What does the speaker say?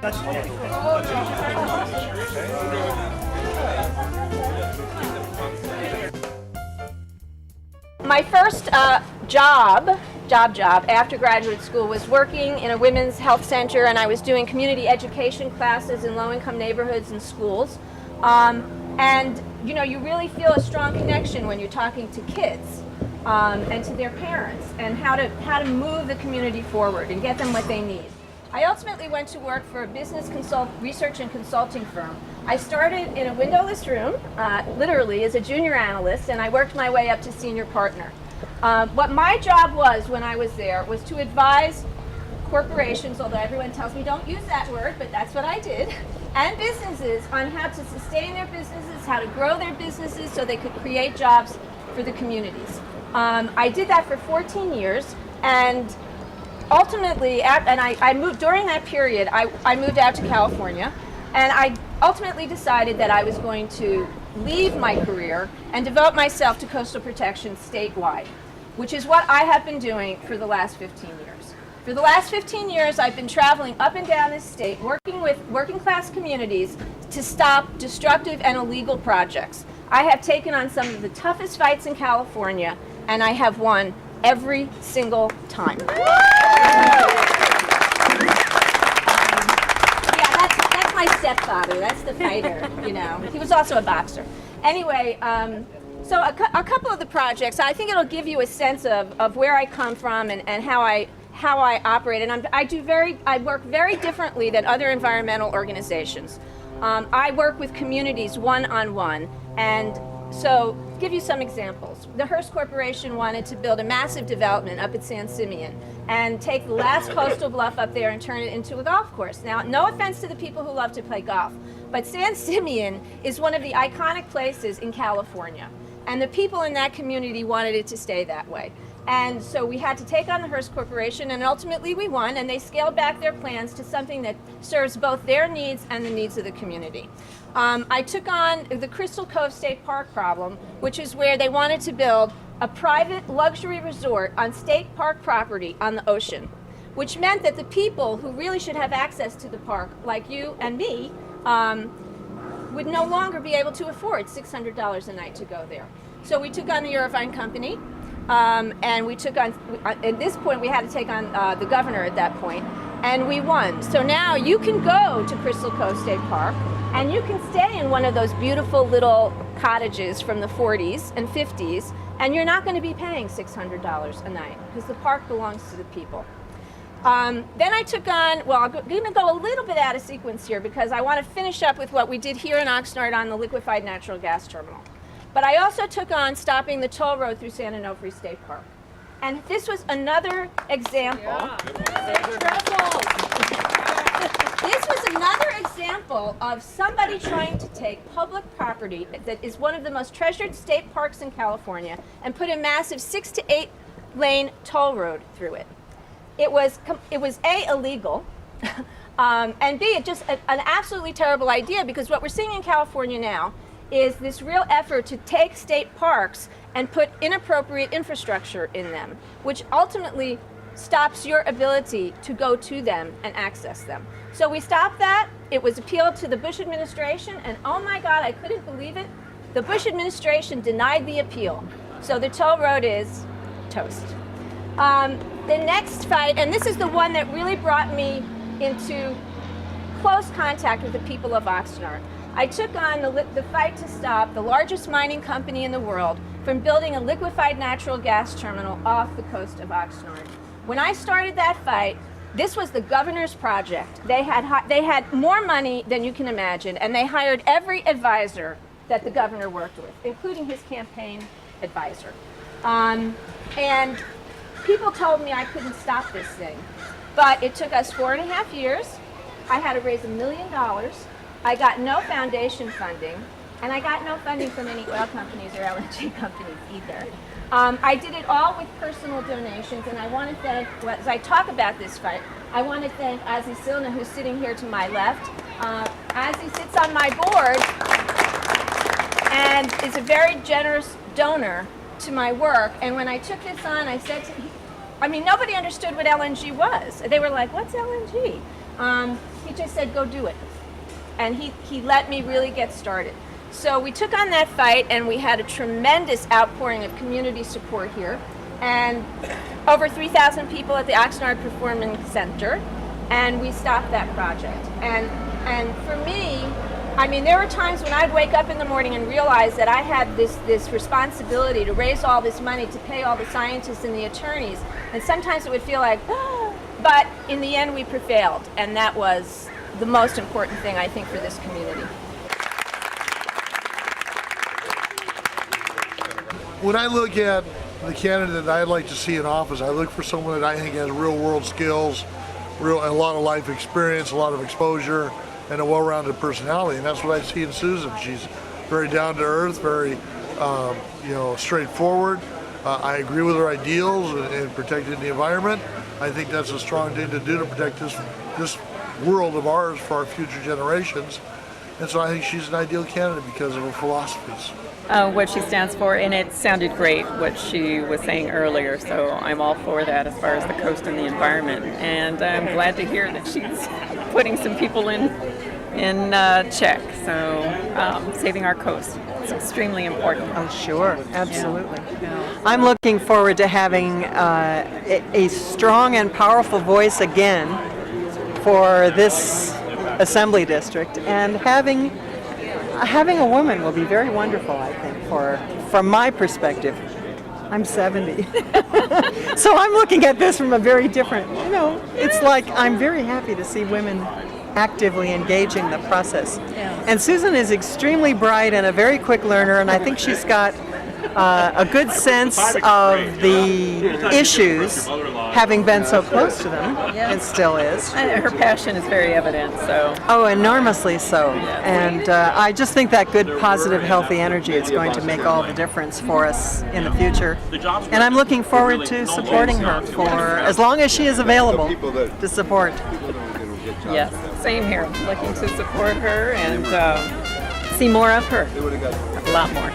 My first job after graduate school was working in a women's health center, and I was doing community education classes in low-income neighborhoods and schools. And you know, you really feel a strong connection when you're talking to kids and to their parents, and how to move the community forward and get them what they need. I ultimately went to work for a business research and consulting firm. I started in a windowless room, literally as a junior analyst, and I worked my way up to senior partner. What my job was when I was there was to advise corporations, although everyone tells me don't use that word, but that's what I did, and businesses on how to sustain their businesses, how to grow their businesses so they could create jobs for the communities. I did that for 14 years, and ultimately, I moved during that period. I moved out to California, and I ultimately decided that I was going to leave my career and devote myself to coastal protection statewide, which is what I have been doing for the last 15 years. For the last 15 years, I've been traveling up and down this state, working with working class communities to stop destructive and illegal projects. I have taken on some of the toughest fights in California, and I have won every single time. That's my stepfather. That's the fighter, you know. He was also a boxer. Anyway, so a couple of the projects, I think it'll give you a sense of where I come from and how I operate. And I work very differently than other environmental organizations. I work with communities one-on-one, and so give you some examples. The Hearst Corporation wanted to build a massive development up at San Simeon and take the last coastal bluff up there and turn it into a golf course. Now, no offense to the people who love to play golf, but San Simeon is one of the iconic places in California, and the people in that community wanted it to stay that way. And so we had to take on the Hearst Corporation, and ultimately we won, and they scaled back their plans to something that serves both their needs and the needs of the community. I took on the Crystal Cove State Park problem, which is where they wanted to build a private luxury resort on state park property on the ocean, which meant that the people who really should have access to the park, like you and me, would no longer be able to afford $600 a night to go there. So we took on the Irvine Company, and we took on, at this point we had to take on the governor at that point, and we won. So now you can go to Crystal Cove State Park, and you can stay in one of those beautiful little cottages from the 40s and 50s, and you're not going to be paying $600 a night because the park belongs to the people. Then I took on, well, I'm going to go a little bit out of sequence here because I want to finish up with what we did here in Oxnard on the liquefied natural gas terminal. But I also took on stopping the toll road through San Onofre State Park. And this was another example. This was another example of somebody trying to take public property that is one of the most treasured state parks in California and put a massive 6 to 8 lane toll road through it. It was A, illegal, and B, just an absolutely terrible idea, because what we're seeing in California now is this real effort to take state parks and put inappropriate infrastructure in them, which ultimately stops your ability to go to them and access them. So we stopped that. It was appealed to the Bush administration, and oh my God, I couldn't believe it. The Bush administration denied the appeal. So the toll road is toast. The next fight, and this is the one that really brought me into close contact with the people of Oxnard. I took on the fight to stop the largest mining company in the world from building a liquefied natural gas terminal off the coast of Oxnard. When I started that fight, this was the governor's project. They had more money than you can imagine, and they hired every advisor that the governor worked with, including his campaign advisor. And people told me I couldn't stop this thing, but it took us 4.5 years. I had to raise $1 million. I got no foundation funding, and I got no funding from any oil companies or LNG companies either. I did it all with personal donations, and I want to thank, as I talk about this fight, I want to thank Ozzy Silna, who's sitting here to my left. Ozzy sits on my board and is a very generous donor to my work, and when I took this on, I said to him, I mean, nobody understood what LNG was. They were like, what's LNG? He he just said, go do it. And he let me really get started. So we took on that fight, and we had a tremendous outpouring of community support here, and over 3,000 people at the Oxnard Performing Center, and we stopped that project. And for me, I mean, there were times when I'd wake up in the morning and realize that I had this responsibility to raise all this money, to pay all the scientists and the attorneys, and sometimes it would feel like, but in the end we prevailed, and that was the most important thing, I think, for this community. When I look at the candidate that I'd like to see in office, I look for someone that I think has real world skills, a lot of life experience, a lot of exposure, and a well-rounded personality, and that's what I see in Susan. She's very down to earth, very straightforward. I agree with her ideals in protecting the environment. I think that's a strong thing to do to protect this world of ours for our future generations. And so I think she's an ideal candidate because of her philosophies. What she stands for, and it sounded great what she was saying earlier, so I'm all for that as far as the coast and the environment. And I'm glad to hear that she's putting some people in check, so saving our coast. It's extremely important. Oh, sure, absolutely. Yeah. I'm looking forward to having a strong and powerful voice again for this assembly district, and having a woman will be very wonderful, I think, from my perspective. I'm 70. So I'm looking at this from a very different, it's like I'm very happy to see women actively engaging the process. Yeah. And Susan is extremely bright and a very quick learner, and I think she's got a good sense of the issues, having been so close to them, and still is. And her passion is very evident, so. Oh, enormously so. And I just think that good, positive, healthy energy is going to make all the difference for us in the future. And I'm looking forward to supporting her for as long as she is available to support. Yes, same here. Looking to support her and see more of her. A lot more.